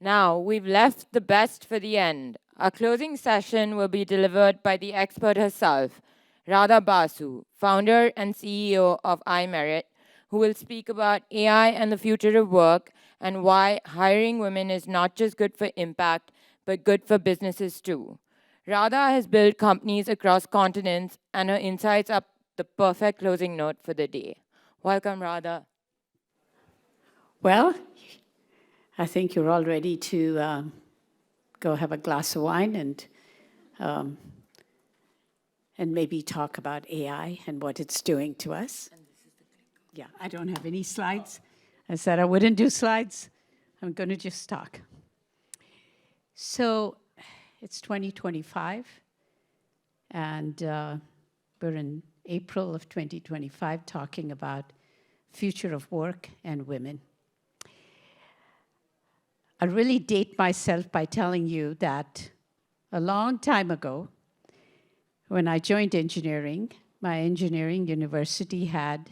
Now, we've left the best for the end. Our closing session will be delivered by the expert herself, Radha Basu, founder and CEO of iMerit, who will speak about AI and the future of work and why hiring women is not just good for impact, but good for businesses too. Radha has built companies across continents, and her insights are the perfect closing note for the day. Welcome, Radha. Well, I think you're all ready to go have a glass of wine and maybe talk about AI and what it's doing to us. Yeah, I don't have any slides. I said I wouldn't do slides. I'm going to just talk. So it's 2025, and we're in April of 2025 talking about future of work and women. I really date myself by telling you that a long time ago, when I joined engineering, my engineering university had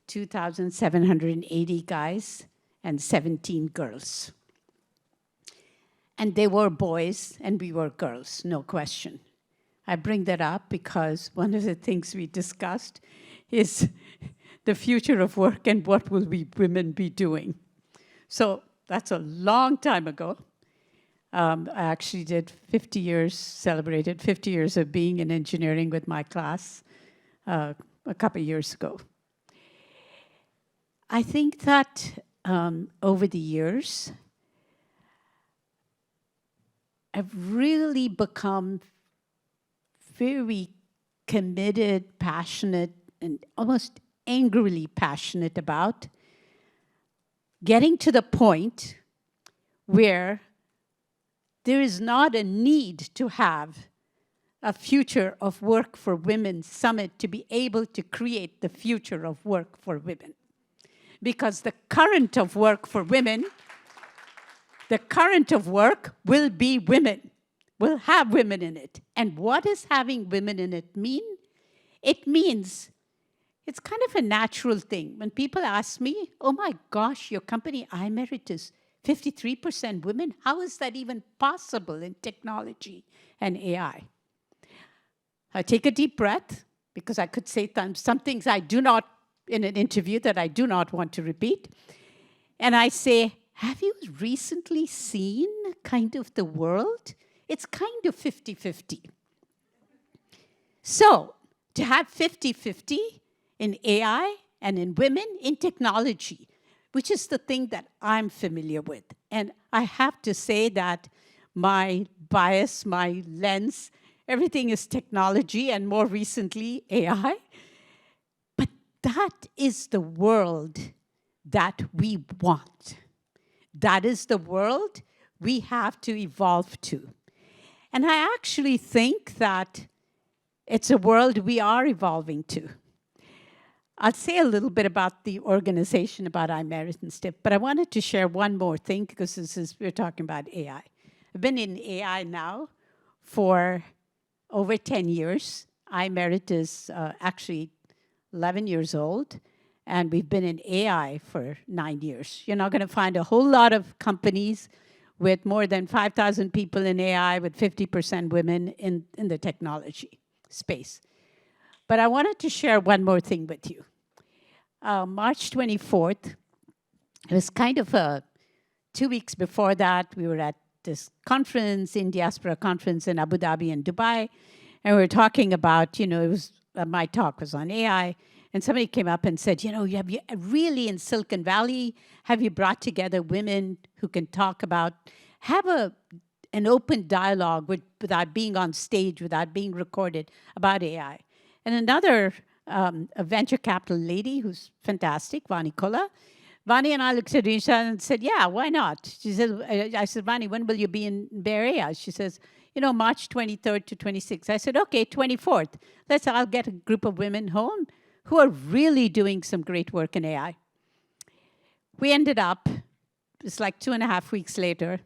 2,780 guys and 17 girls. And they were boys and we were girls, no question. I bring that up because one of the things we discussed is the future of work and what will we women be doing. So that's a long time ago. I actually did 50 years, celebrated 50 years of being in engineering with my class a couple of years ago. I think that over the years, I've really become very committed, passionate, and almost angrily passionate about getting to the point where there is not a need to have a future of work for women summit to be able to create the future of work for women. Because the current of work for women, the current of work will be women, will have women in it. And what does having women in it mean? It means it's kind of a natural thing. When people ask me, oh my gosh, your company, iMerit, is 53% women. How is that even possible in technology and AI? I take a deep breath because I could say some things I do not, in an interview that I do not want to repeat. And I say, have you recently seen kind of the world? It's kind of 50-50. So to have 50-50 in AI and in women in technology, which is the thing that I'm familiar with. And I have to say that my bias, my lens, everything is technology and more recently AI. But that is the world that we want. That is the world we have to evolve to. And I actually think that it's a world we are evolving to. I'll say a little bit about the organization, about iMerit and stuff, but I wanted to share one more thing because we're talking about AI. I've been in AI now for over 10 years. iMerit is actually 11 years old, and we've been in AI for 9 years. You're not going to find a whole lot of companies with more than 5,000 people in AI with 50% women in the technology space. But I wanted to share one more thing with you. March 24th, it was kind of 2 weeks before that, we were at this conference, in diaspora conference in Abu Dhabi and Dubai, and we were talking about, it was, my talk was on AI, and somebody came up and said, have you really in Silicon Valley, have you brought together women who can talk about, have an open dialogue without being on stage, without being recorded about AI? And another a venture capital lady who's fantastic, Vani Kola. Vani and I looked at each other and said, yeah, why not? She said, I said, Vani, when will you be in Bay Area? She says, March 23rd to 26th. I said, okay, 24th. I'll get a group of women home who are really doing some great work in AI. We ended up, it's like 2.5 weeks later,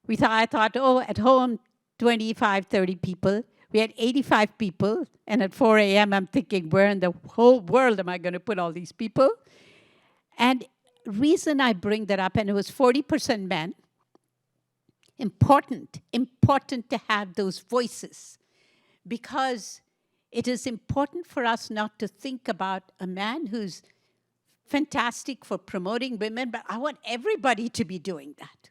I thought, at home, 25, 30 people. We had 85 people, and at 4 a.m., I'm thinking, where in the whole world am I going to put all these people? And reason I bring that up, and it was 40% men, important to have those voices, because it is important for us not to think about a man who's fantastic for promoting women, but I want everybody to be doing that.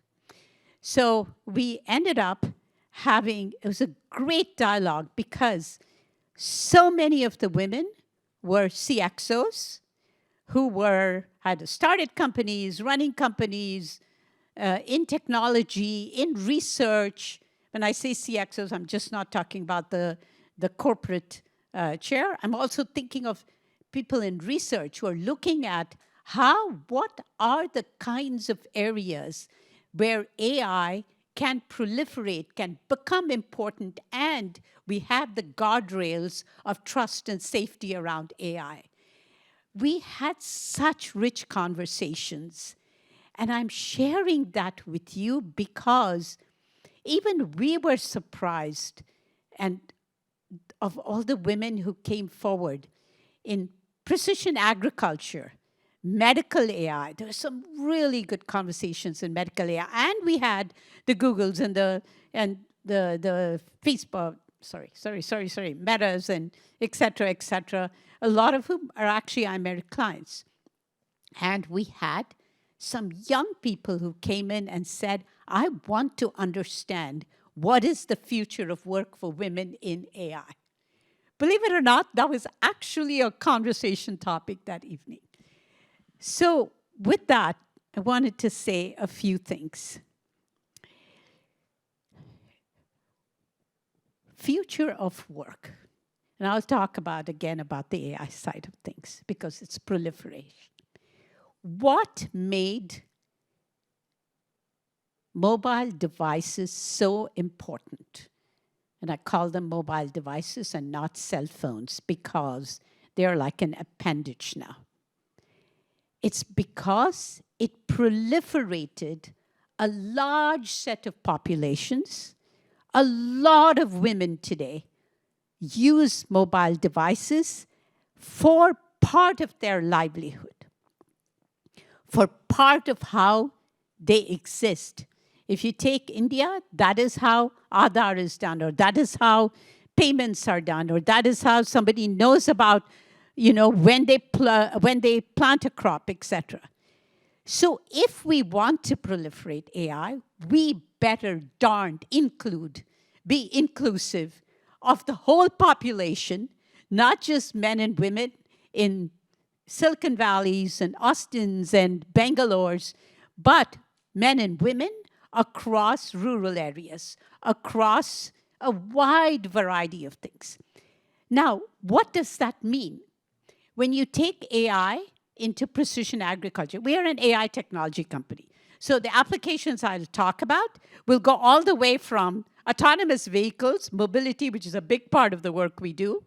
So we ended up having, it was a great dialogue because so many of the women were CXOs who had started companies, running companies, in technology, in research. When I say CXOs, I'm just not talking about the corporate chair. I'm also thinking of people in research who are looking at what are the kinds of areas where AI can proliferate, can become important, and we have the guardrails of trust and safety around AI. We had such rich conversations, and I'm sharing that with you because even we were surprised and of all the women who came forward in precision agriculture, medical AI. There were some really good conversations in medical AI. And we had the Googles and the Facebook, Metas and et cetera, a lot of whom are actually Imeric clients. And we had some young people who came in and said, I want to understand what is the future of work for women in AI. Believe it or not, that was actually a conversation topic that evening. So with that, I wanted to say a few things. Future of work. And I'll talk again about the AI side of things because it's proliferation. What made mobile devices so important? And I call them mobile devices and not cell phones because they're like an appendage now. It's because it proliferated a large set of populations. A lot of women today use mobile devices for part of their livelihood, for part of how they exist. If you take India, that is how Aadhaar is done, or that is how payments are done, or that is how somebody knows about, when they plant a crop, etc. So if we want to proliferate AI, we better be inclusive of the whole population, not just men and women in Silicon Valleys and Austins and Bangalores, but men and women across rural areas, across a wide variety of things. Now, what does that mean? When you take AI into precision agriculture, we are an AI technology company. So the applications I'll talk about will go all the way from autonomous vehicles, mobility, which is a big part of the work we do,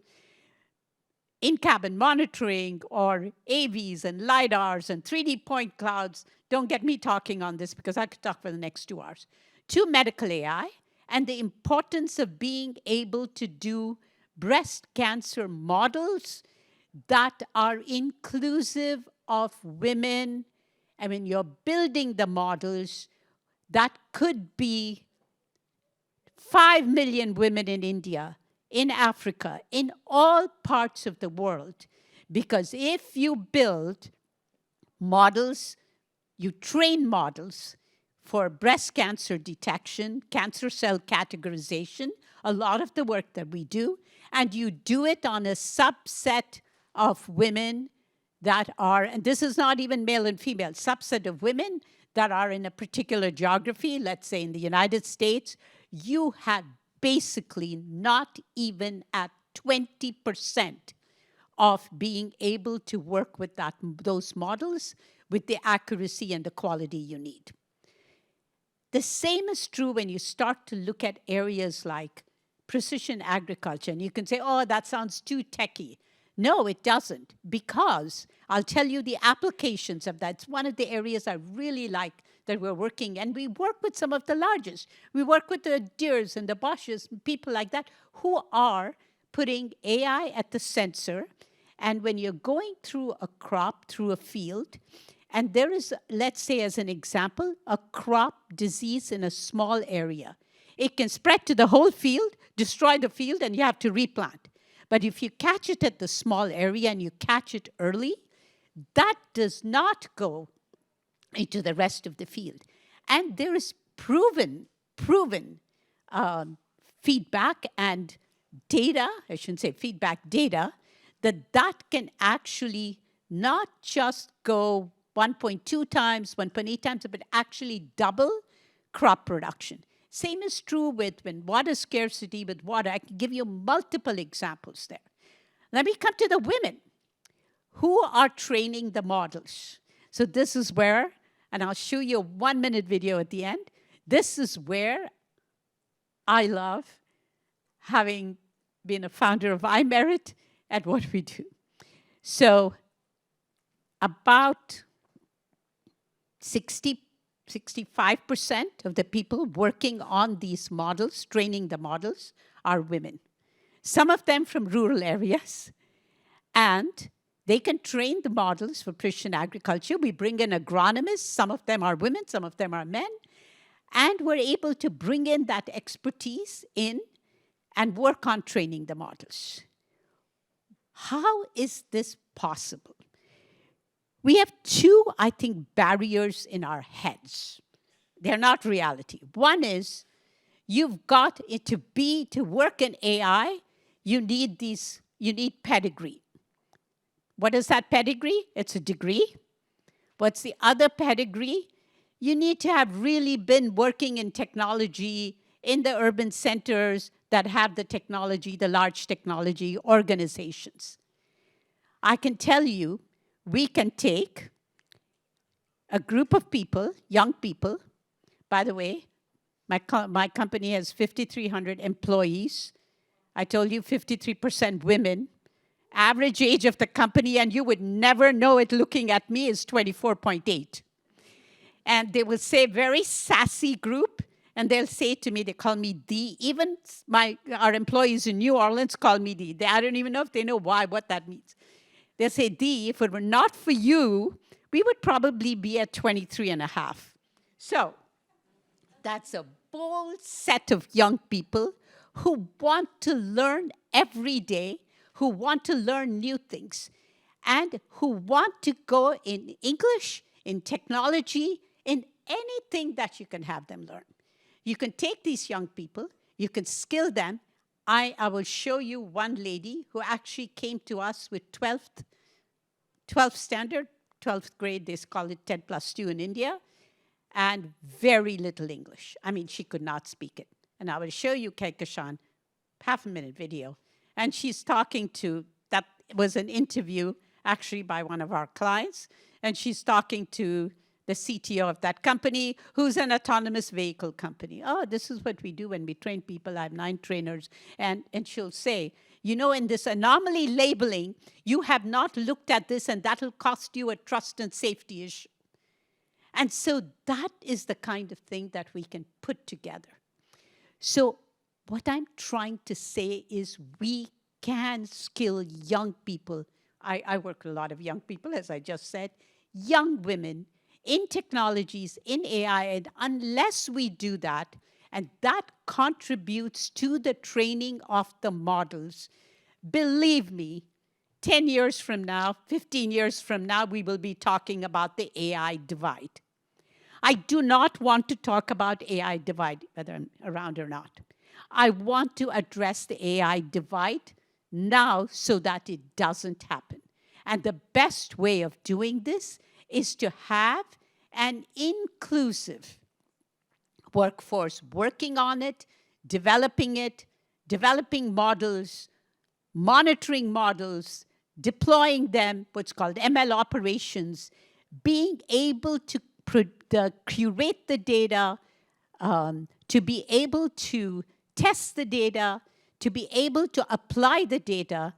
in-cabin monitoring, or AVs and LiDARs and 3D point clouds. Don't get me talking on this because I could talk for the next 2 hours. To medical AI and the importance of being able to do breast cancer models that are inclusive of women. I mean, you're building the models that could be 5 million women in India, in Africa, in all parts of the world. Because if you build models, you train models for breast cancer detection, cancer cell categorization, a lot of the work that we do, and you do it on a subset of women that are, and this is not even male and female, subset of women that are in a particular geography, let's say in the United States, you have basically not even at 20% of being able to work with those models with the accuracy and the quality you need. The same is true when you start to look at areas like precision agriculture. And you can say, oh, that sounds too techy. No, it doesn't, because I'll tell you the applications of that. It's one of the areas I really like that we're working, and we work with some of the largest. We work with the Deeres and the Bosches, and people like that, who are putting AI at the sensor. And when you're going through a crop, through a field, and there is, let's say as an example, a crop disease in a small area. It can spread to the whole field, destroy the field, and you have to replant. But if you catch it at the small area and you catch it early, that does not go into the rest of the field. And there is proven feedback and data, I shouldn't say feedback, data, that can actually not just go 1.2 times, 1.8 times, but actually double crop production. Same is true with when water scarcity with water. I can give you multiple examples there. Let me come to the women who are training the models. So this is where, and I'll show you a 1-minute video at the end. This is where I love having been a founder of iMerit at what we do. So about 65% of the people working on these models, training the models, are women. Some of them from rural areas. And they can train the models for precision agriculture. We bring in agronomists. Some of them are women, some of them are men. And we're able to bring in that expertise in and work on training the models. How is this possible? We have two, I think, barriers in our heads. They're not reality. One is you've got it to work in AI, you need pedigree. What is that pedigree? It's a degree. What's the other pedigree? You need to have really been working in technology in the urban centers that have the technology, the large technology organizations. I can tell you, we can take a group of people, young people. By the way, my company has 5,300 employees. I told you 53% women. Average age of the company, and you would never know it looking at me, is 24.8. And they will say, very sassy group, and they'll say to me, they call me D. Even our employees in New Orleans call me D. I don't even know if they know what that means. They'll say, D, if it were not for you, we would probably be at 23.5. So that's a bold set of young people who want to learn every day, who want to learn new things, and who want to go in English, in technology, in anything that you can have them learn. You can take these young people, you can skill them. I will show you one lady who actually came to us with 12th standard, 12th grade, they call it 10+2 in India, and very little English. I mean, she could not speak it. And I will show you Kehkashan, half-a-minute video. And she's talking to, that was an interview actually by one of our clients, and she's talking to the CTO of that company, who's an autonomous vehicle company. Oh, this is what we do when we train people. I have 9 trainers. And she'll say, you know, in this anomaly labeling, you have not looked at this, and that'll cost you a trust and safety issue. And so that is the kind of thing that we can put together. So what I'm trying to say is we can skill young people. I work with a lot of young people, as I just said, young women in technologies, in AI, and unless we do that, and that contributes to the training of the models, believe me, 10 years from now, 15 years from now, we will be talking about the AI divide. I do not want to talk about AI divide, whether I'm around or not. I want to address the AI divide now so that it doesn't happen. And the best way of doing this is to have an inclusive workforce working on it, developing models, monitoring models, deploying them, what's called ML operations, being able to curate the data, to be able to test the data, to be able to apply the data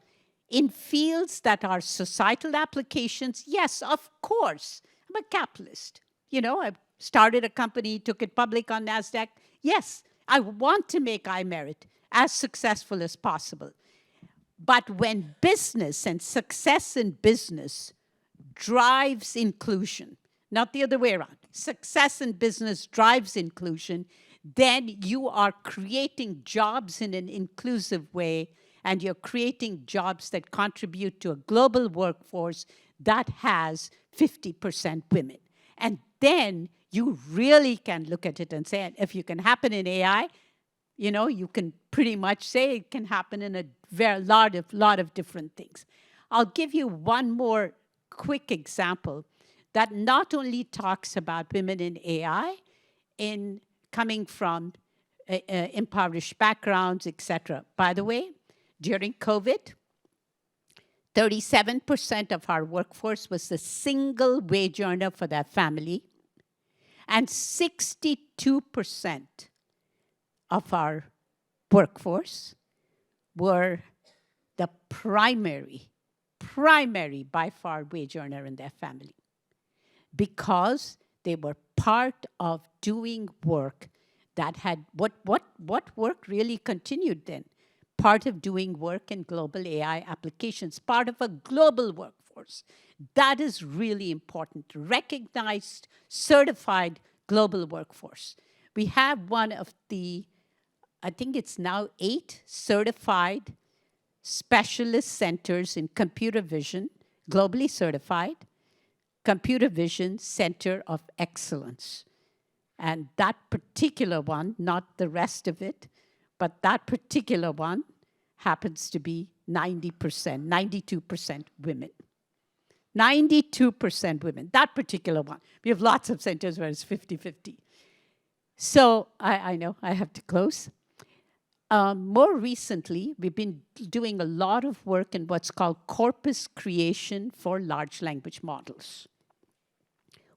in fields that are societal applications. Yes, of course, I'm a capitalist. You know, I started a company, took it public on NASDAQ. Yes, I want to make iMerit as successful as possible. But when business and success in business drives inclusion, not the other way around. Success in business drives inclusion. Then you are creating jobs in an inclusive way, and you're creating jobs that contribute to a global workforce that has 50% women. And then you really can look at it and say, if you can happen in AI, you know, you can pretty much say it can happen in a very lot of different things. I'll give you one more quick example that not only talks about women in AI, in coming from impoverished backgrounds, etc. By the way, during COVID, 37% of our workforce was the single wage earner for their family, and 62% of our workforce were the primary by far wage earner in their family, because they were part of doing work that had, what work really continued then? Part of doing work in global AI applications, part of a global workforce. That is really important. Recognized, certified global workforce. We have one of the, I think it's now 8 certified specialist centers in computer vision, globally certified, Computer Vision Center of Excellence. And that particular one, not the rest of it, but that particular one happens to be 90%, 92% women. 92% women, that particular one. We have lots of centers where it's 50-50. So I know I have to close. More recently, we've been doing a lot of work in what's called corpus creation for large language models.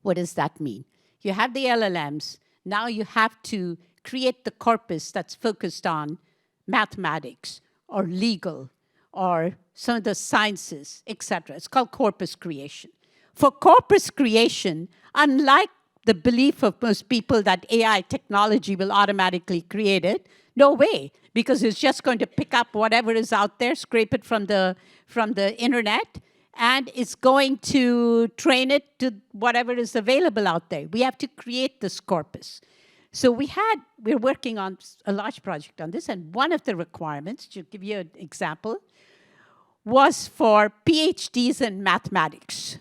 What does that mean? You have the LLMs. Now you have to create the corpus that's focused on mathematics or legal or some of the sciences, etc. It's called corpus creation. For corpus creation, unlike the belief of most people that AI technology will automatically create it, no way, because it's just going to pick up whatever is out there, scrape it from the internet, and it's going to train it to whatever is available out there. We have to create this corpus. So we're working on a large project on this, and one of the requirements, to give you an example, was for PhDs in mathematics,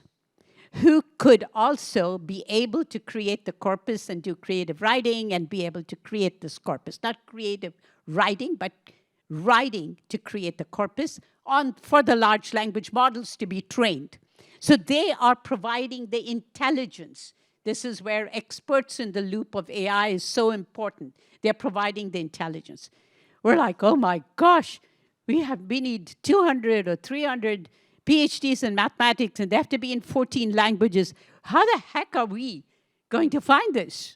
who could also be able to create the corpus and do creative writing and be able to create this corpus. Not creative writing, but writing to create the corpus for the large language models to be trained. So they are providing the intelligence. This is where experts in the loop of AI is so important. They're providing the intelligence. We're like, oh my gosh, we need 200 or 300 PhDs in mathematics, and they have to be in 14 languages. How the heck are we going to find this?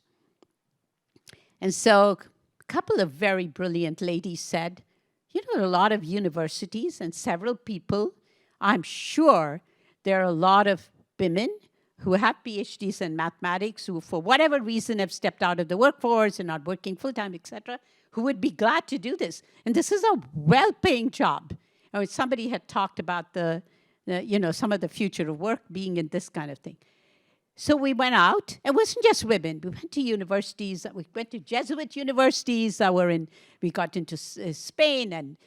And so a couple of very brilliant ladies said, you know, a lot of universities and several people, I'm sure there are a lot of women who have PhDs in mathematics who, for whatever reason, have stepped out of the workforce and not working full-time, etc., who would be glad to do this. And this is a well-paying job. I mean, somebody had talked about some of the future of work being in this kind of thing. So we went out. It wasn't just women. We went to universities. We went to Jesuit universities. We got into Spain and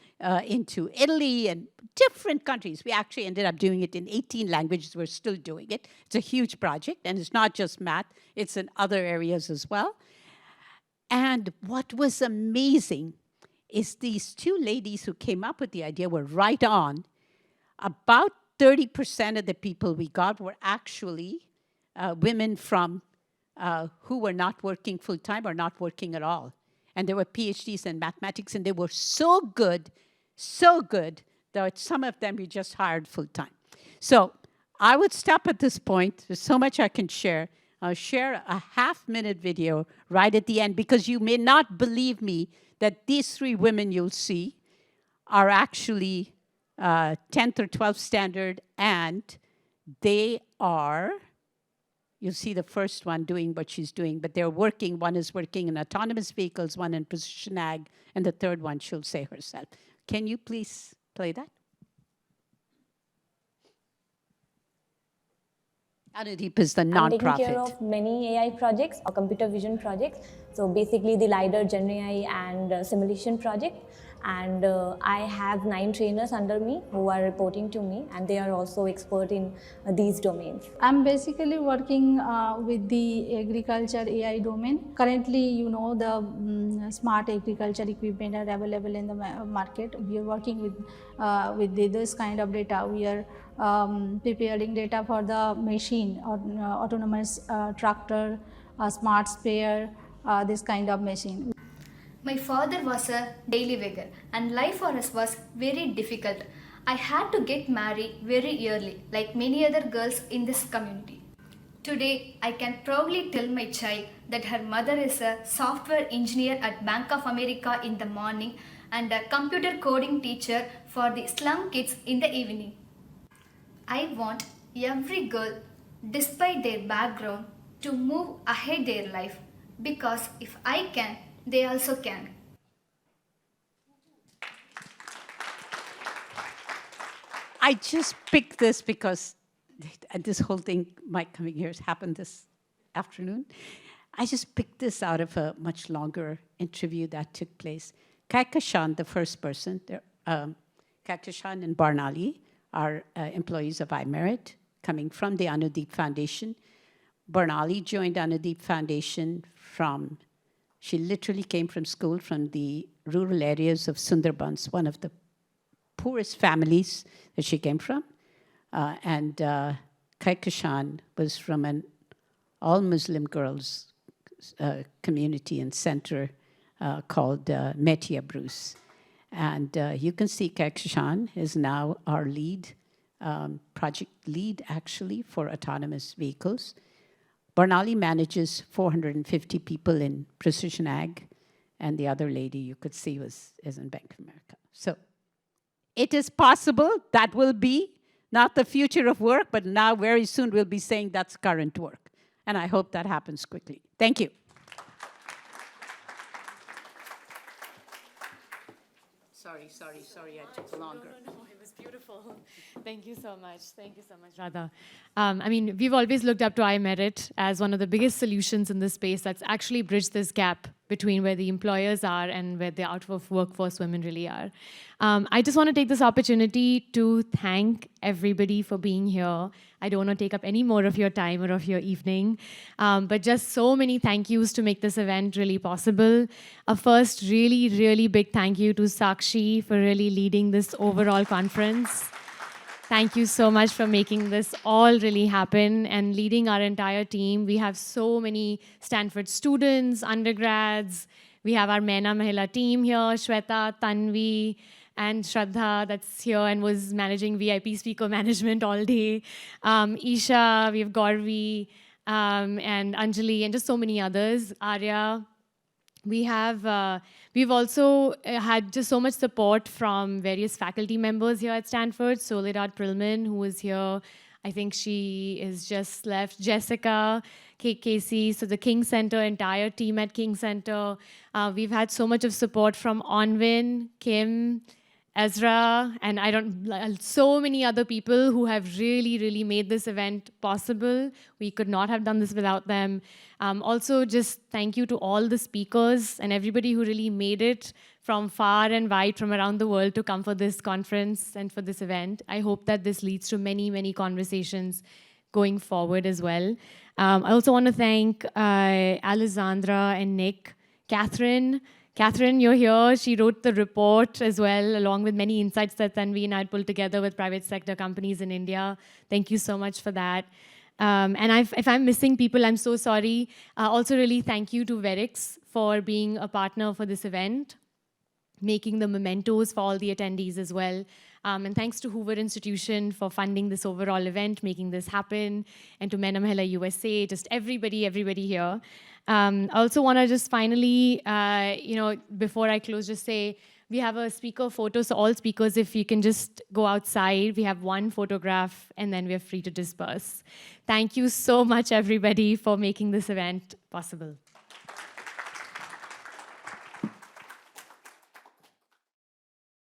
into Italy and different countries. We actually ended up doing it in 18 languages. We're still doing it. It's a huge project, and it's not just math. It's in other areas as well. And what was amazing is these 2 ladies who came up with the idea were right on. About 30% of the people we got were actually women from who were not working full-time or not working at all. And they were PhDs in mathematics, and they were so good that some of them we just hired full-time. So I would stop at this point. There's so much I can share. I'll share a half-minute video right at the end, because you may not believe me that these 3 women you'll see are actually 10th or 12th standard, and they are, you'll see the first one doing what she's doing, but they're working. One is working in autonomous vehicles, one in precision ag, and the third one she'll say herself. Can you please play that? Anudeep is the I'm taking care nonprofit. of many AI projects or computer vision projects. So basically the LiDAR, Gen AI and simulation project. And I have 9 trainers under me who are reporting to me, and they are also expert in these domains. I'm basically working with the agriculture AI domain. Currently, you know, the smart agriculture equipment are available in the market. We are working with this kind of data. We are preparing data for the machine or autonomous tractor, smart sprayer, this kind of machine. My father was a daily beggar and life for us was very difficult. I had to get married very early like many other girls in this community. Today, I can proudly tell my child that her mother is a software engineer at Bank of America in the morning and a computer coding teacher for the slum kids in the evening. I want every girl, despite their background, to move ahead their life because if I can, they also can. I just picked this because this whole thing, my coming here, has happened this afternoon. I just picked this out of a much longer interview that took place. Kaikashan, the first person, Kaikashan and Barnali are employees of iMerit, coming from the Anudeep Foundation. Barnali joined Anudeep Foundation from, she literally came from school from the rural areas of Sundarbans, one of the poorest families that she came from. And Kaikashan was from an all-Muslim girls community and center called Metia Bruce. And you can see Kaikashan is now our lead, project lead actually for autonomous vehicles. Barnali manages 450 people in precision ag, and the other lady you could see is in Bank of America. So it is possible that will be not the future of work, but now very soon we'll be saying that's current work. And I hope that happens quickly. Thank you. Sorry, I took longer. No, it was beautiful. Thank you so much. Thank you so much, Radha. I mean, we've always looked up to iMerit as one of the biggest solutions in this space that's actually bridged this gap between where the employers are and where the out of workforce women really are. I just want to take this opportunity to thank everybody for being here. I don't want to take up any more of your time or of your evening, but just so many thank yous to make this event really possible. A first really, really big thank you to Sakshi for really leading this overall conference. Thank you so much for making this all really happen and leading our entire team. We have so many Stanford students, undergrads. We have our Myna Mahila team here, Shweta, Tanvi, and Shraddha that's here and was managing VIP speaker management all day. Isha, we have Gauravi, and Anjali, and just so many others, Arya. We've also had just so much support from various faculty members here at Stanford. Soledad Prillman, who is here. I think she is just left. Jessica, Casey, so the King Center, entire team at King Center. We've had so much of support from Onwin, Kim, Ezra, and so many other people who have really, really made this event possible. We could not have done this without them. Also, just thank you to all the speakers and everybody who really made it from far and wide from around the world to come for this conference and for this event. I hope that this leads to many, many conversations going forward as well. I also want to thank Alessandra and Nick, Catherine, you're here. She wrote the report as well, along with many insights that Tanvi and I had pulled together with private sector companies in India. Thank you so much for that. And if I'm missing people, I'm so sorry. Also, really thank you to Verix for being a partner for this event, making the mementos for all the attendees as well. And thanks to Hoover Institution for funding this overall event, making this happen, and to Myna Mahila USA, just everybody here. I also want to just finally, before I close, just say, we have a speaker photo, so all speakers, if you can just go outside, we have one photograph, and then we are free to disperse. Thank you so much, everybody, for making this event possible.